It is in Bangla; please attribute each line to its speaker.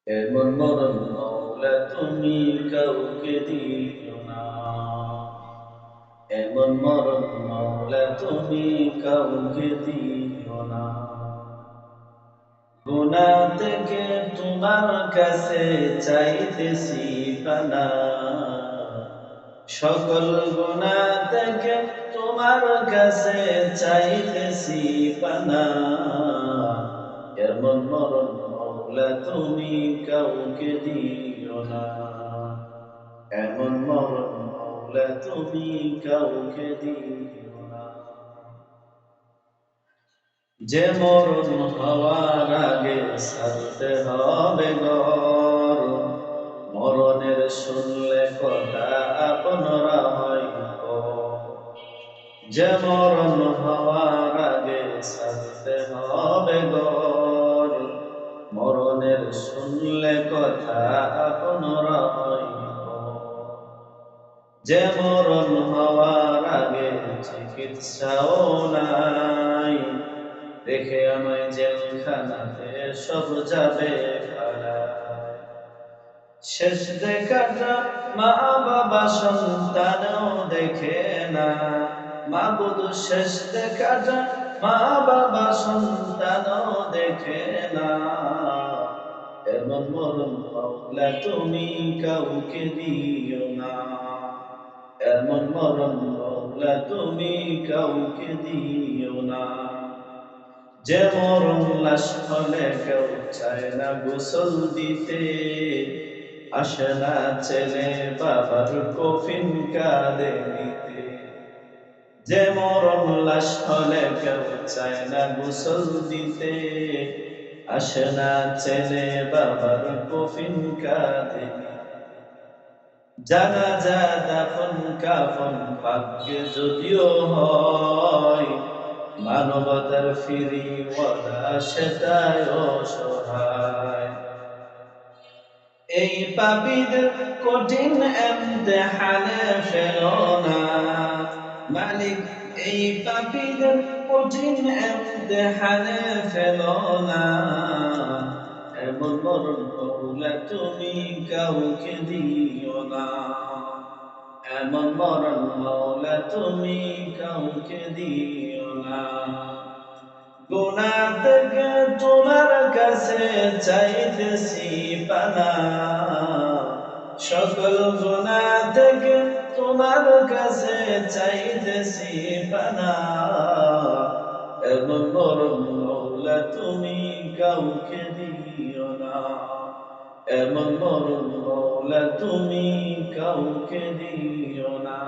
Speaker 1: এমন মরণ মাওলা তুমি কাউকে দিও না, এমন মরণ মাওলা তুমি কাউকে দিও না। গুনাহ থেকে তোমার কাছে চাইতেছি পানা, সকল গুনাহ থেকে তোমার কাছে চাইতেছি পানা। এমন মরণ মাওলা তুমি কাউকে দিও না, এমন মরণ মাওলা তুমি কাউকে দিও না। যে মরণ হওয়ার আগে ছাড়তে হবে ঘর, মরণের শুনলে কথা আপনরা হয় পর। যে মরণ হওয়ার আগে ছাড়তে হবে ঘর, মরণের শুনলে কথা আপনরা হয় পর। যে মরণ হওয়ার আগে চিকিৎসাও নাই, রেখে আমায় জেলখানাতে সব যাবে পালায়। শেষ দেখাটা মা বাবা সন্তানও দেখে না, মাবুদ শেষ দেখাটা মা বাবা সন্তানও দেখে না। এমন মরণ মাওলা তুমি কাউকে দিও না, এমন মরণ মাওলা তুমি কাউকে দিও না। যে মরণ লাশ হলে কেউ চায় না গোসল দিতে, আসে না ছেলে বাবার কফিন কাঁধে নিতে। যে মরণ লাশ হলে কেউ চায় না গোসল দিতে, আসে না ছেলে বাবার কফিন কাঁধে নিতে। জানাজা দাফন কাফন ভাগ্যে যদিও হয়, মানবতার ফিরিওয়ালা সেটাই অসহায়। এই পাপীদের কঠিন ইমতিহানে ফেলো না মালিক, এই পাপীদের কঠিন ইমতিহানে ফেলো না। এমন মরণ মাওলা তুমি কাউকে দিও না, এমন মরণ মাওলা তুমি কাউকে দিও না। গুনাহ থেকে তোমার কাছে চাইতেছি পানা, সকল গুনাহ থেকে তোমার কাছে চাইতেছি পানা। এমন মরণ মাওলা তুমি কাউকে দিও না, এমন মরণ মাওলা তুমি কাউকে দিও না।